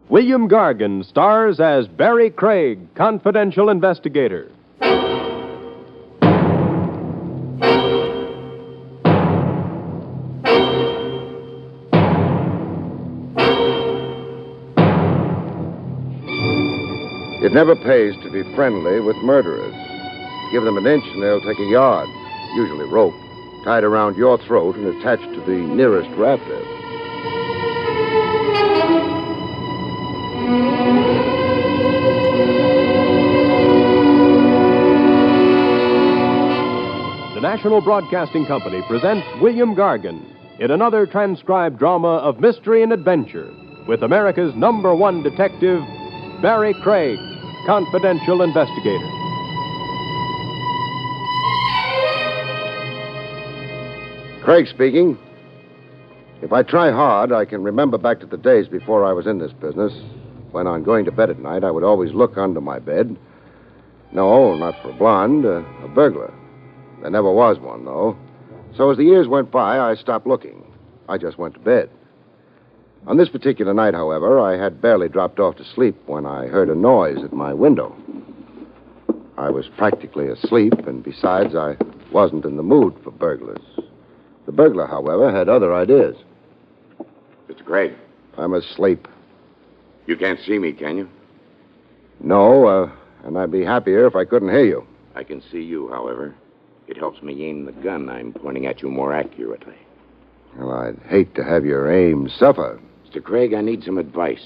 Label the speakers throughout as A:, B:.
A: William Gargan stars as Barrie Craig, confidential investigator.
B: It never pays to be friendly with murderers. Give them an inch and they'll take a yard, usually rope, tied around your throat and attached to the nearest rafter.
A: The National Broadcasting Company presents William Gargan in another transcribed drama of mystery and adventure with America's #1 detective, Barrie Craig, confidential investigator.
B: Craig speaking. If I try hard, I can remember back to the days before I was in this business, when on going to bed at night, I would always look under my bed. No, not for a blonde, a burglar. There never was one, though. So as the years went by, I stopped looking. I just went to bed. On this particular night, however, I had barely dropped off to sleep when I heard a noise at my window. I was practically asleep, and besides, I wasn't in the mood for burglars. The burglar, however, had other ideas.
C: Mr. Craig.
B: I'm asleep.
C: You can't see me, can you?
B: No, and I'd be happier if I couldn't hear you.
C: I can see you, however. It helps me aim the gun I'm pointing at you more accurately.
B: Well, I'd hate to have your aim suffer.
C: Mr. Craig, I need some advice.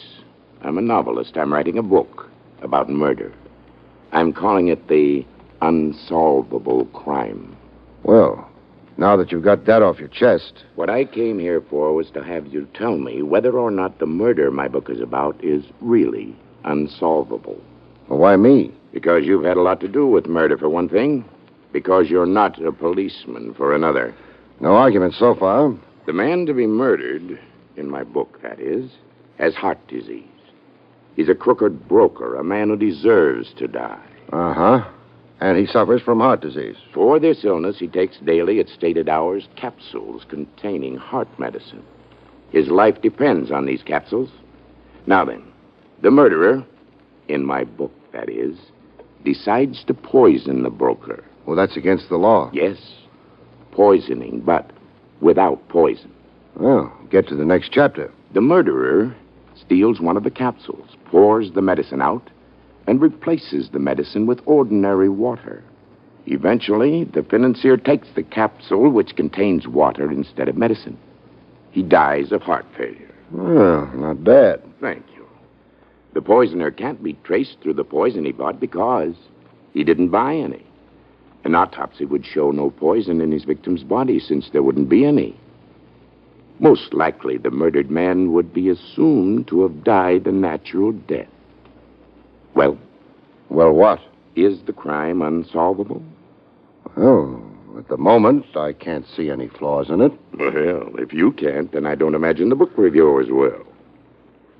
C: I'm a novelist. I'm writing a book about murder. I'm calling it The Unsolvable Crime.
B: Well, now that you've got that off your chest...
C: What I came here for was to have you tell me whether or not the murder my book is about is really unsolvable.
B: Well, why me?
C: Because you've had a lot to do with murder, for one thing. Because you're not a policeman, for another.
B: No argument so far.
C: The man to be murdered, in my book, that is, has heart disease. He's a crooked broker, a man who deserves to die.
B: Uh-huh. And he suffers from heart disease.
C: For this illness, he takes daily, at stated hours, capsules containing heart medicine. His life depends on these capsules. Now then, the murderer, in my book, that is, decides to poison the broker.
B: Well, that's against the law.
C: Yes, poisoning, but without poison.
B: Well, get to the next chapter.
C: The murderer steals one of the capsules, pours the medicine out, and replaces the medicine with ordinary water. Eventually, the financier takes the capsule, which contains water instead of medicine. He dies of heart failure.
B: Well, not bad.
C: Thank you. The poisoner can't be traced through the poison he bought because he didn't buy any. An autopsy would show no poison in his victim's body since there wouldn't be any. Most likely, the murdered man would be assumed to have died a natural death. Well?
B: Well, what?
C: Is the crime unsolvable?
B: Oh, at the moment, I can't see any flaws in it.
C: Well, if you can't, then I don't imagine the book reviewers will.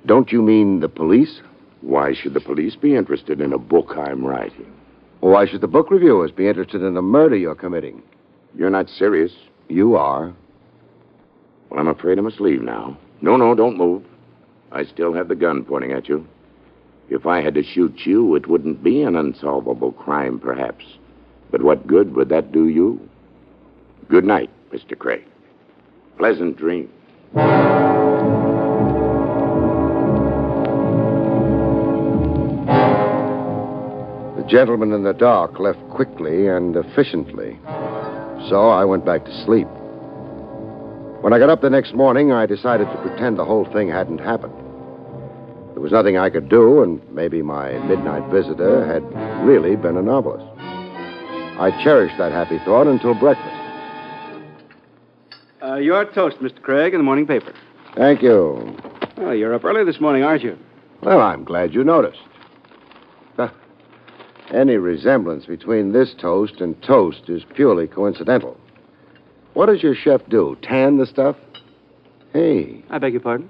B: Don't you mean the police?
C: Why should the police be interested in a book I'm writing?
B: Well, why should the book reviewers be interested in the murder you're committing?
C: You're not serious.
B: You are.
C: Well, I'm afraid I must leave now. No, don't move. I still have the gun pointing at you. If I had to shoot you, it wouldn't be an unsolvable crime, perhaps. But what good would that do you? Good night, Mr. Craig. Pleasant dreams.
B: The gentleman in the dock left quickly and efficiently. So I went back to sleep. When I got up the next morning, I decided to pretend the whole thing hadn't happened. There was nothing I could do, and maybe my midnight visitor had really been a novelist. I cherished that happy thought until breakfast.
D: Your toast, Mr. Craig, in the morning paper.
B: Thank you.
D: Well, you're up early this morning, aren't you?
B: Well, I'm glad you noticed. Any resemblance between this toast and toast is purely coincidental. What does your chef do? Tan the stuff? Hey.
D: I beg your pardon?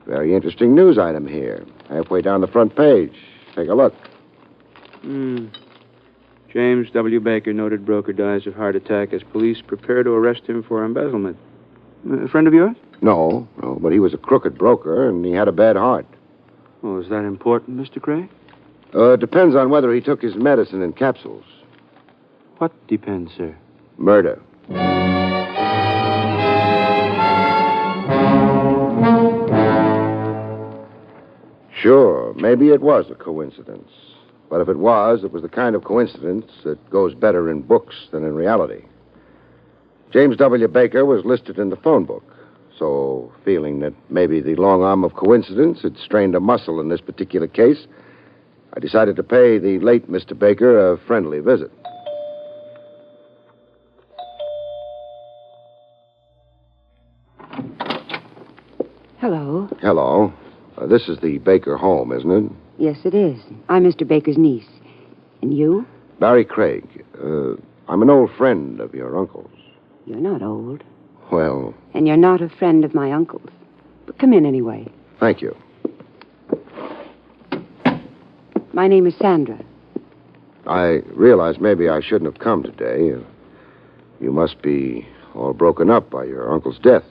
B: Very interesting news item here. Halfway down the front page. Take a look.
D: James W. Baker, noted broker, dies of heart attack as police prepare to arrest him for embezzlement. A friend of yours?
B: No, but he was a crooked broker, and he had a bad heart.
D: Oh, is that important, Mr. Craig?
B: Depends on whether he took his medicine in capsules.
D: What depends, sir?
B: Murder. Sure, maybe it was a coincidence. But if it was the kind of coincidence that goes better in books than in reality. James W. Baker was listed in the phone book. So, feeling that maybe the long arm of coincidence had strained a muscle in this particular case, I decided to pay the late Mr. Baker a friendly visit.
E: Hello.
B: Hello. This is the Baker home, isn't it?
E: Yes, it is. I'm Mr. Baker's niece. And you?
B: Barrie Craig. I'm an old friend of your uncle's.
E: You're not old.
B: Well,
E: And you're not a friend of my uncle's. But come in anyway.
B: thank you.
E: My name is Sandra.
B: I realize maybe I shouldn't have come today. You must be all broken up by your uncle's death.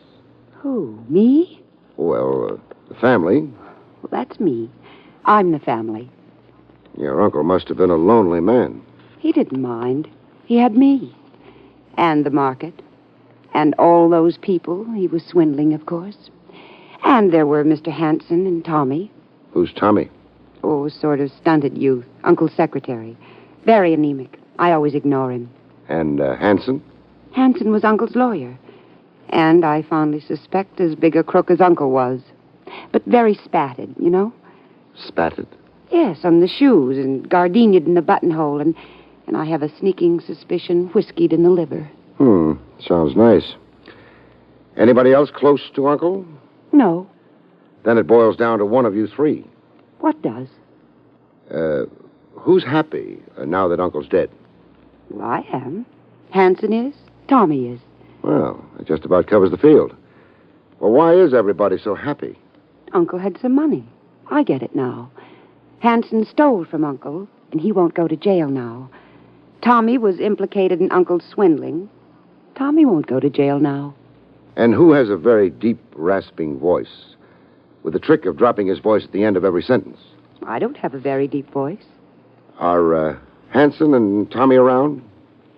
E: Who? Me?
B: Well, the family.
E: Well, that's me. I'm the family.
B: Your uncle must have been a lonely man.
E: He didn't mind. He had me. And the market. And all those people he was swindling, of course. And there were Mr. Hanson and Tommy.
B: Who's Tommy?
E: Oh, sort of stunted youth. Uncle's secretary. Very anemic. I always ignore him.
B: And Hanson?
E: Hanson was Uncle's lawyer. And I fondly suspect as big a crook as Uncle was. But very spatted, you know?
B: Spatted?
E: Yes, on the shoes and gardenia'd in the buttonhole. And I have a sneaking suspicion whiskeyed in the liver.
B: Sounds nice. Anybody else close to Uncle?
E: No.
B: Then it boils down to one of you three.
E: What does?
B: Who's happy now that Uncle's dead?
E: Well, I am. Hanson is. Tommy is.
B: Well, it just about covers the field. Well, why is everybody so happy?
E: Uncle had some money. I get it now. Hanson stole from Uncle, and he won't go to jail now. Tommy was implicated in Uncle's swindling. Tommy won't go to jail now.
B: And who has a very deep, rasping voice, with the trick of dropping his voice at the end of every sentence?
E: I don't have a very deep voice.
B: Are Hanson and Tommy around?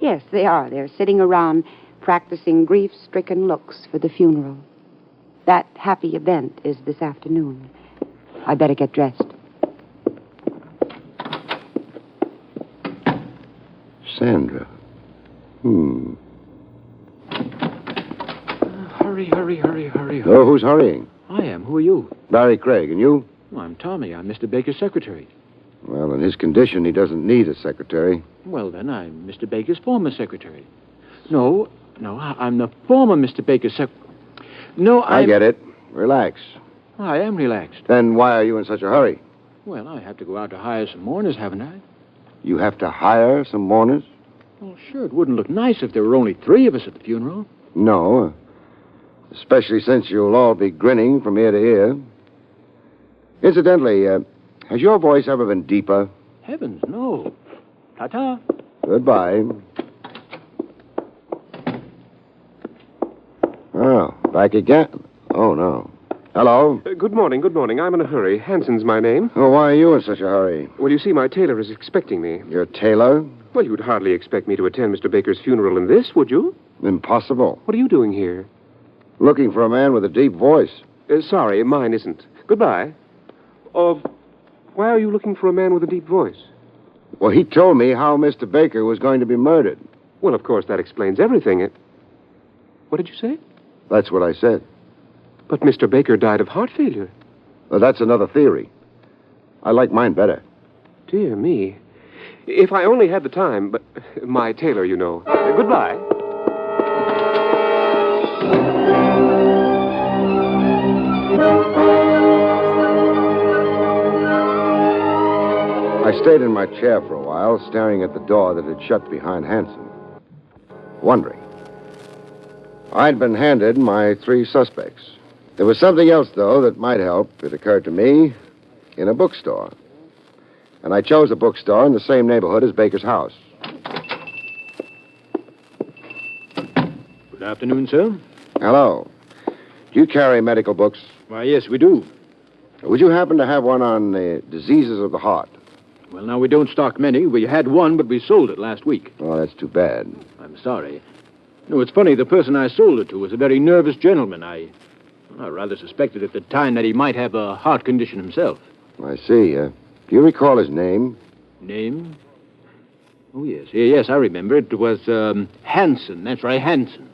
E: Yes, they are. They're sitting around practicing grief-stricken looks for the funeral. That happy event is this afternoon. I better get dressed.
B: Sandra.
D: Hurry.
B: Oh, who's hurrying?
D: I am. Who are you?
B: Barrie Craig. And you?
D: I'm Tommy. I'm Mr. Baker's secretary.
B: Well, in his condition, he doesn't need a secretary.
D: Well, then, I'm Mr. Baker's former secretary. No, I'm the former Mr. Baker's No,
B: I get it. Relax.
D: I am relaxed.
B: Then why are you in such a hurry?
D: Well, I have to go out to hire some mourners, haven't I?
B: You have to hire some mourners?
D: Well, sure, it wouldn't look nice if there were only 3 of us at the funeral.
B: No. Especially since you'll all be grinning from ear to ear. Incidentally, has your voice ever been deeper?
D: Heavens, no. Ta-ta.
B: Goodbye. Oh, back again? Oh, no. Hello?
F: Good morning. I'm in a hurry. Hanson's my name.
B: Oh, why are you in such a hurry?
F: Well, you see, my tailor is expecting me.
B: Your tailor?
F: Well, you'd hardly expect me to attend Mr. Baker's funeral in this, would you?
B: Impossible.
F: What are you doing here?
B: Looking for a man with a deep voice.
F: Sorry, mine isn't. Goodbye. Why are you looking for a man with a deep voice?
B: Well, he told me how Mr. Baker was going to be murdered.
F: Well, of course, that explains everything. What did you say?
B: That's what I said.
F: But Mr. Baker died of heart failure.
B: Well, that's another theory. I like mine better.
F: Dear me. If I only had the time, but my tailor, you know. Goodbye.
B: I stayed in my chair for a while, staring at the door that had shut behind Hanson. Wondering. I'd been handed my 3 suspects. There was something else, though, that might help, it occurred to me, in a bookstore. And I chose a bookstore in the same neighborhood as Baker's house.
D: Good afternoon, sir.
B: Hello. Do you carry medical books?
D: Why, yes, we do.
B: Would you happen to have one on diseases of the heart?
D: Well, now, we don't stock many. We had one, but we sold it last week.
B: Oh, that's too bad.
D: I'm sorry. No, it's funny. The person I sold it to was a very nervous gentleman. I rather suspected at the time that he might have a heart condition himself.
B: I see. Do you recall his name?
D: Name? Oh, yes. Yes, I remember. It was Hanson. That's right, Hanson.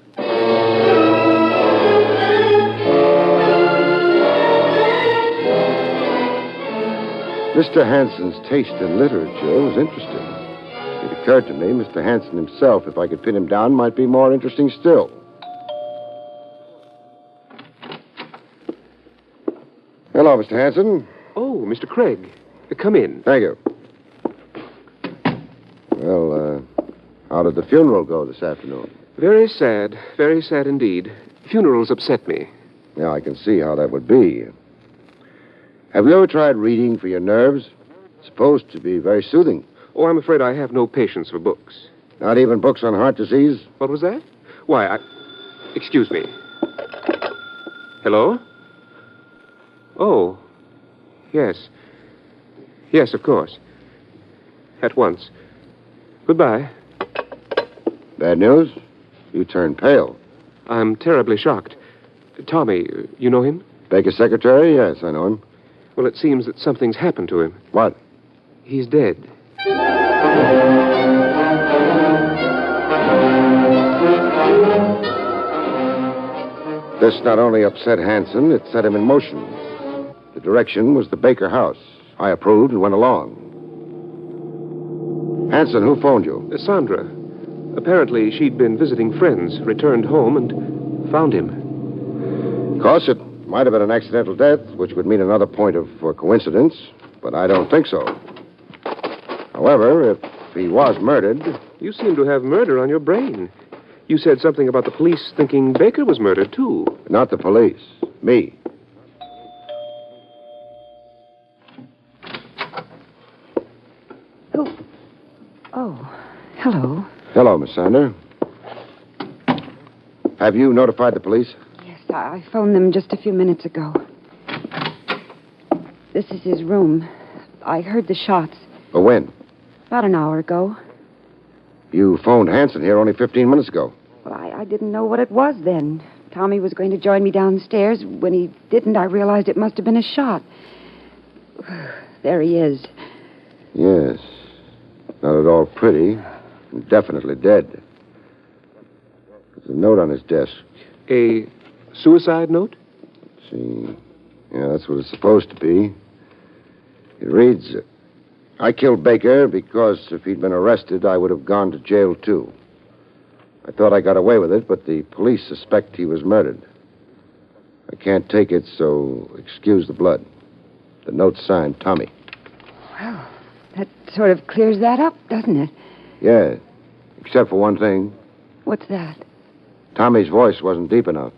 B: Mr. Hanson's taste in literature was interesting. It occurred to me Mr. Hanson himself, if I could pin him down, might be more interesting still. Hello, Mr. Hanson.
F: Oh, Mr. Craig. Come in.
B: Thank you. Well, how did the funeral go this afternoon?
F: Very sad indeed. Funerals upset me.
B: Yeah, I can see how that would be. Have you ever tried reading for your nerves? It's supposed to be very soothing.
F: Oh, I'm afraid I have no patience for books.
B: Not even books on heart disease?
F: What was that? Why, Excuse me. Hello? Oh, yes. Yes, of course. At once. Goodbye.
B: Bad news? You turned pale.
F: I'm terribly shocked. Tommy, you know him?
B: Baker's secretary? Yes, I know him.
F: Well, it seems that something's happened to him.
B: What?
F: He's dead.
B: This not only upset Hanson, it set him in motion. The direction was the Baker house. I approved and went along. Hanson, who phoned you?
F: Sandra. Apparently, she'd been visiting friends, returned home, and found him.
B: Of course, it might have been an accidental death, which would mean another point of coincidence, but I don't think so. However, if he was murdered...
F: You seem to have murder on your brain. You said something about the police thinking Baker was murdered, too.
B: Not the police. Me.
E: Oh, hello.
B: Hello, Miss Sander. Have you notified the police?
E: Yes, I phoned them just a few minutes ago. This is his room. I heard the shots.
B: When?
E: About an hour ago.
B: You phoned Hanson here only 15 minutes ago.
E: Well, I didn't know what it was then. Tommy was going to join me downstairs. When he didn't, I realized it must have been a shot. There he is.
B: Yes. Not at all pretty. And definitely dead. There's a note on his desk.
F: A suicide note?
B: Let's see. Yeah, that's what it's supposed to be. It reads, I killed Baker because if he'd been arrested, I would have gone to jail, too. I thought I got away with it, but the police suspect he was murdered. I can't take it, so excuse the blood. The note's signed Tommy.
E: Well, that sort of clears that up, doesn't it?
B: Yeah, except for one thing.
E: What's that?
B: Tommy's voice wasn't deep enough.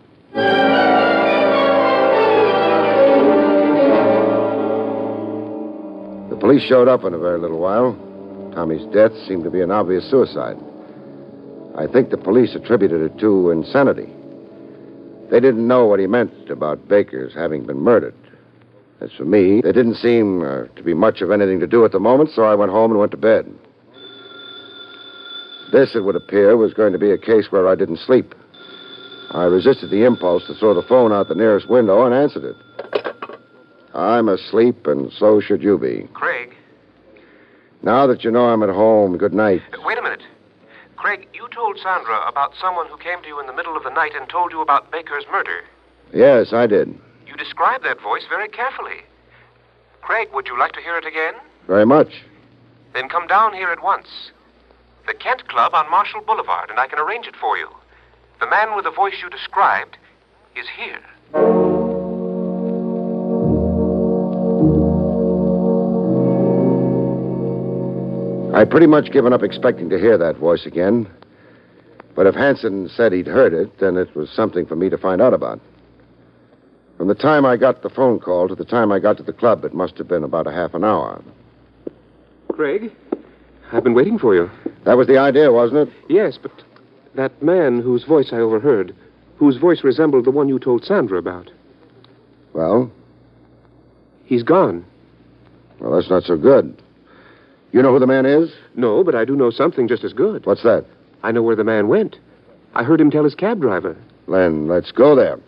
B: The police showed up in a very little while. Tommy's death seemed to be an obvious suicide. I think the police attributed it to insanity. They didn't know what he meant about Baker's having been murdered. As for me, there didn't seem to be much of anything to do at the moment, so I went home and went to bed. This, it would appear, was going to be a case where I didn't sleep. I resisted the impulse to throw the phone out the nearest window and answered it. I'm asleep, and so should you be.
F: Craig?
B: Now that you know I'm at home, good night.
F: Wait a minute. Craig, you told Sandra about someone who came to you in the middle of the night and told you about Baker's murder.
B: Yes, I did.
F: You described that voice very carefully. Craig, would you like to hear it again?
B: Very much.
F: Then come down here at once. The Kent Club on Marshall Boulevard, and I can arrange it for you. The man with the voice you described is here.
B: I'd pretty much given up expecting to hear that voice again. But if Hanson said he'd heard it, then it was something for me to find out about. From the time I got the phone call to the time I got to the club, it must have been about a half an hour.
F: Craig, I've been waiting for you.
B: That was the idea, wasn't it?
F: Yes, but that man whose voice I overheard, whose voice resembled the one you told Sandra about.
B: Well?
F: He's gone.
B: Well, that's not so good. You know who the man is?
F: No, but I do know something just as good.
B: What's that?
F: I know where the man went. I heard him tell his cab driver.
B: Len, let's go there.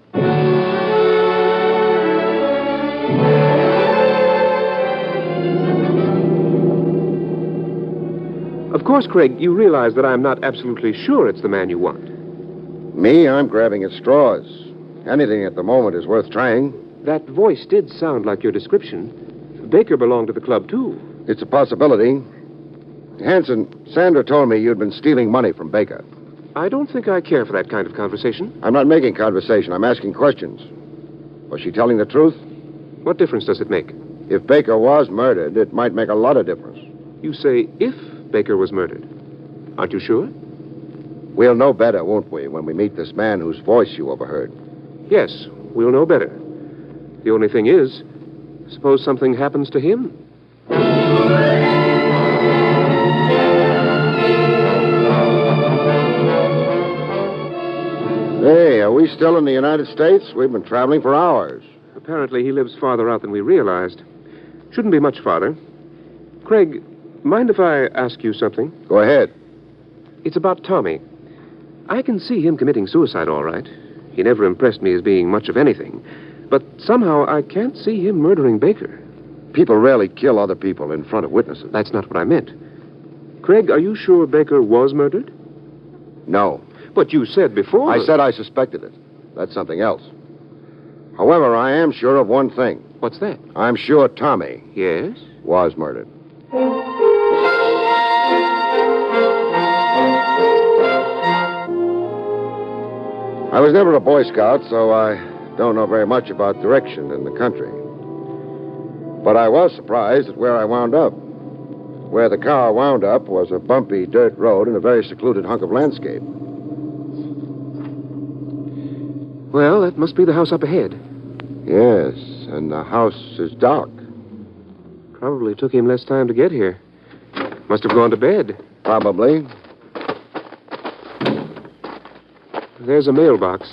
F: Of course, Craig, you realize that I'm not absolutely sure it's the man you want.
B: Me, I'm grabbing at straws. Anything at the moment is worth trying.
F: That voice did sound like your description. Baker belonged to the club, too.
B: It's a possibility. Hanson, Sandra told me you'd been stealing money from Baker.
F: I don't think I care for that kind of conversation.
B: I'm not making conversation. I'm asking questions. Was she telling the truth?
F: What difference does it make?
B: If Baker was murdered, it might make a lot of difference.
F: You say if Baker was murdered. Aren't you sure?
B: We'll know better, won't we, when we meet this man whose voice you overheard?
F: Yes, we'll know better. The only thing is, suppose something happens to him.
B: Hey, are we still in the United States? We've been traveling for hours.
F: Apparently, he lives farther out than we realized. Shouldn't be much farther. Craig, mind if I ask you something?
B: Go ahead.
F: It's about Tommy. I can see him committing suicide, all right. He never impressed me as being much of anything. But somehow I can't see him murdering Baker.
B: People rarely kill other people in front of witnesses.
F: That's not what I meant. Craig, are you sure Baker was murdered?
B: No.
F: But you said before...
B: I said I suspected it. That's something else. However, I am sure of one thing.
F: What's that?
B: I'm sure Tommy
F: Yes?
B: was murdered. I was never a Boy Scout, so I don't know very much about direction in the country. But I was surprised at where I wound up. Where the car wound up was a bumpy dirt road and a very secluded hunk of landscape.
F: Well, that must be the house up ahead.
B: Yes, and the house is dark.
F: Probably took him less time to get here. Must have gone to bed.
B: Probably.
F: There's a mailbox.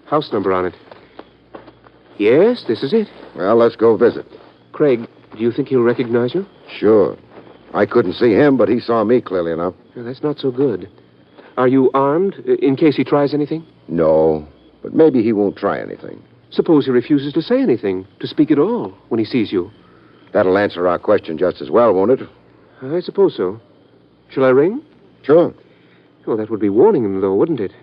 F: House number on it. Yes, this is it.
B: Well, let's go visit.
F: Craig, do you think he'll recognize you?
B: Sure. I couldn't see him, but he saw me clearly enough.
F: Well, that's not so good. Are you armed, in case he tries anything?
B: No, but maybe he won't try anything.
F: Suppose he refuses to say anything, to speak at all, when he sees you.
B: That'll answer our question just as well, won't it?
F: I suppose so. Shall I ring?
B: Sure.
F: Oh, that would be warning him, though, wouldn't it?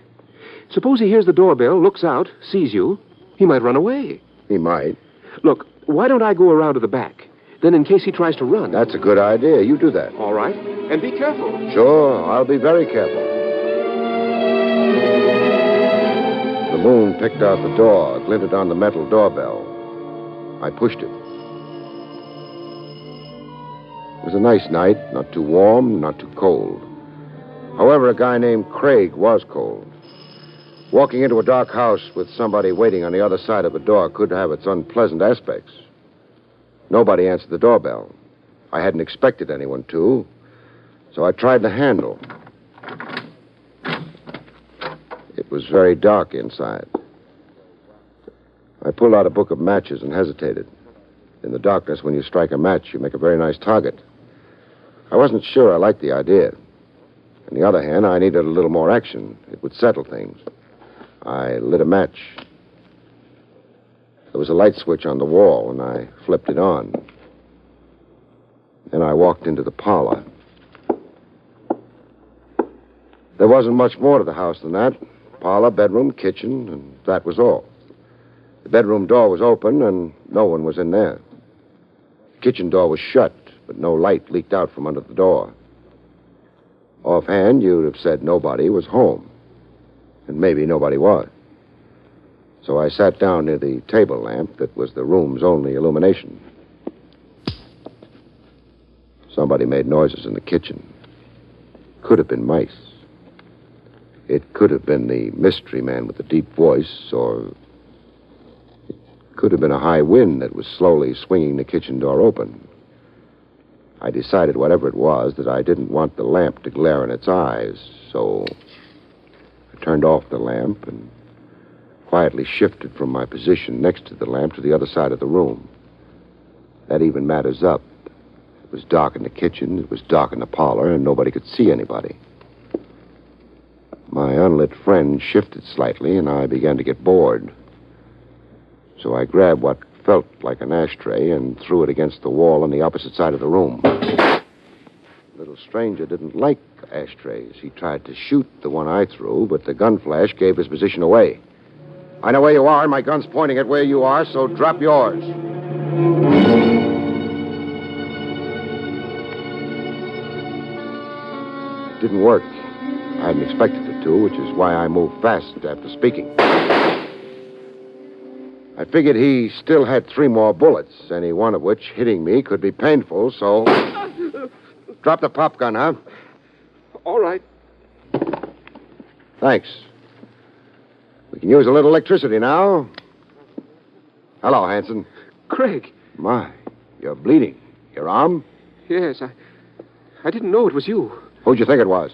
F: Suppose he hears the doorbell, looks out, sees you. He might run away.
B: He might.
F: Look, why don't I go around to the back? Then in case he tries to run...
B: That's a good idea. You do that.
F: All right. And be careful.
B: Sure, I'll be very careful. The moon picked out the door, glinted on the metal doorbell. I pushed it. It was a nice night, not too warm, not too cold. However, a guy named Craig was cold. Walking into a dark house with somebody waiting on the other side of a door could have its unpleasant aspects. Nobody answered the doorbell. I hadn't expected anyone to, so I tried the handle. It was very dark inside. I pulled out a book of matches and hesitated. In the darkness, when you strike a match, you make a very nice target. I wasn't sure I liked the idea. On the other hand, I needed a little more action. It would settle things. I lit a match. There was a light switch on the wall, and I flipped it on. Then I walked into the parlor. There wasn't much more to the house than that. Parlor, bedroom, kitchen, and that was all. The bedroom door was open, and no one was in there. The kitchen door was shut, but no light leaked out from under the door. Offhand, you'd have said nobody was home. And maybe nobody was. So I sat down near the table lamp that was the room's only illumination. Somebody made noises in the kitchen. Could have been mice. It could have been the mystery man with the deep voice, or it could have been a high wind that was slowly swinging the kitchen door open. I decided, whatever it was, that I didn't want the lamp to glare in its eyes, so I turned off the lamp and quietly shifted from my position next to the lamp to the other side of the room. That even matters up. It was dark in the kitchen, it was dark in the parlor, and nobody could see anybody. My unlit friend shifted slightly, and I began to get bored. So I grabbed what felt like an ashtray and threw it against the wall on the opposite side of the room. The little stranger didn't like ashtrays. He tried to shoot the one I threw, but the gun flash gave his position away. I know where you are, and my gun's pointing at where you are, so drop yours. It didn't work. I hadn't expected it to, which is why I moved fast after speaking. I figured he still had 3 more bullets, any one of which, hitting me, could be painful, so... Drop the pop gun, huh?
F: All right.
B: Thanks. We can use a little electricity now. Hello, Hanson.
F: Craig.
B: My, you're bleeding. Your arm?
F: Yes, I didn't know it was you.
B: Who'd you think it was?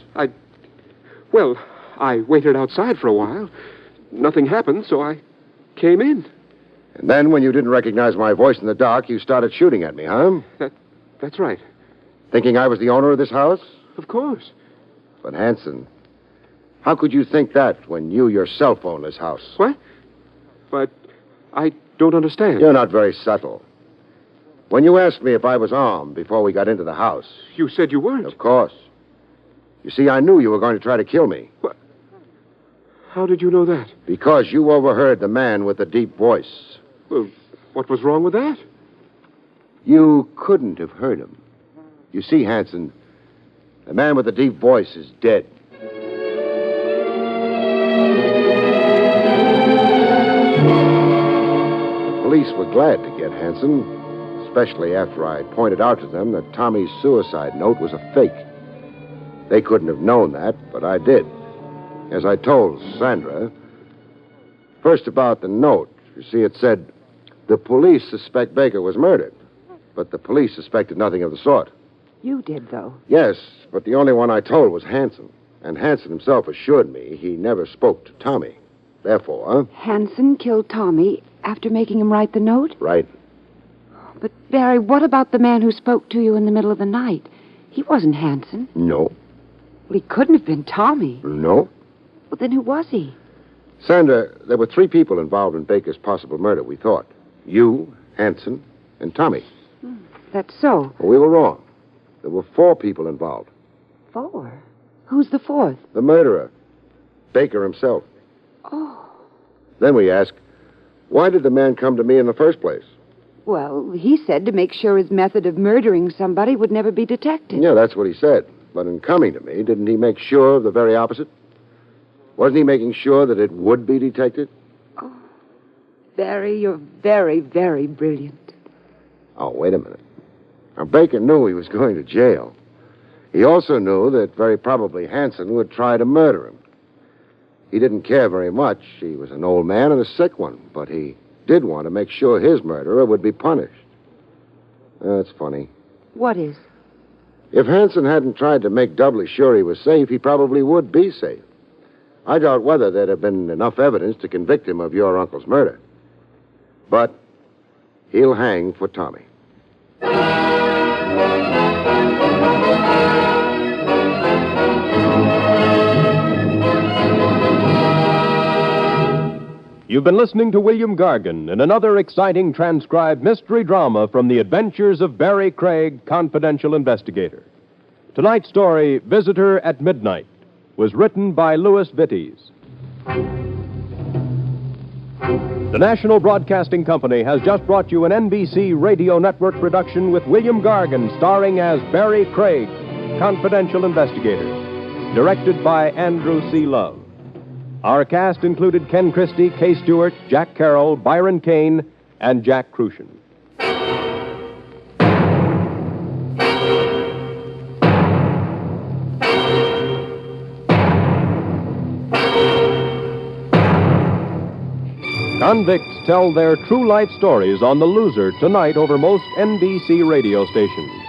F: Well, I waited outside for a while. Nothing happened, so I came in.
B: And then, when you didn't recognize my voice in the dark, you started shooting at me, huh?
F: That's right.
B: Thinking I was the owner of this house?
F: Of course.
B: But, Hanson, how could you think that when you yourself own this house?
F: What? But I don't understand.
B: You're not very subtle. When you asked me if I was armed before we got into the house...
F: You said you weren't.
B: Of course. You see, I knew you were going to try to kill me.
F: What? How did you know that?
B: Because you overheard the man with the deep voice.
F: Well, what was wrong with that?
B: You couldn't have heard him. You see, Hanson, the man with the deep voice is dead. The police were glad to get Hanson, especially after I pointed out to them that Tommy's suicide note was a fake. They couldn't have known that, but I did. As I told Sandra, first about the note, you see, it said, the police suspect Baker was murdered, but the police suspected nothing of the sort.
E: You did, though.
B: Yes, but the only one I told was Hanson, and Hanson himself assured me he never spoke to Tommy. Therefore...
E: Hanson killed Tommy after making him write the note?
B: Right.
E: But, Barry, what about the man who spoke to you in the middle of the night? He wasn't Hanson.
B: No.
E: Well, he couldn't have been Tommy.
B: No.
E: Well, then who was he?
B: Sandra, there were 3 people involved in Baker's possible murder, we thought. You, Hanson, and Tommy.
E: That's so.
B: Well, we were wrong. There were 4 people involved.
E: 4? Who's the 4th?
B: The murderer. Baker himself.
E: Oh.
B: Then we asked, why did the man come to me in the first place?
E: Well, he said to make sure his method of murdering somebody would never be detected.
B: Yeah, that's what he said. But in coming to me, didn't he make sure of the very opposite? Wasn't he making sure that it would be detected?
E: Oh, Barry, you're very, very brilliant.
B: Oh, wait a minute. Now, Baker knew he was going to jail. He also knew that very probably Hanson would try to murder him. He didn't care very much. He was an old man and a sick one, but he did want to make sure his murderer would be punished. That's funny.
E: What is?
B: If Hanson hadn't tried to make doubly sure he was safe, he probably would be safe. I doubt whether there'd have been enough evidence to convict him of your uncle's murder. But he'll hang for Tommy.
A: You've been listening to William Gargan in another exciting transcribed mystery drama from the adventures of Barrie Craig, confidential investigator. Tonight's story, Visitor at Midnight, was written by Louis Vittes. The National Broadcasting Company has just brought you an NBC Radio Network production with William Gargan starring as Barrie Craig, confidential investigator, directed by Andrew C. Love. Our cast included Ken Christie, Kay Stewart, Jack Carroll, Byron Kane, and Jack Crucian. Convicts tell their true life stories on The Loser tonight over most NBC radio stations.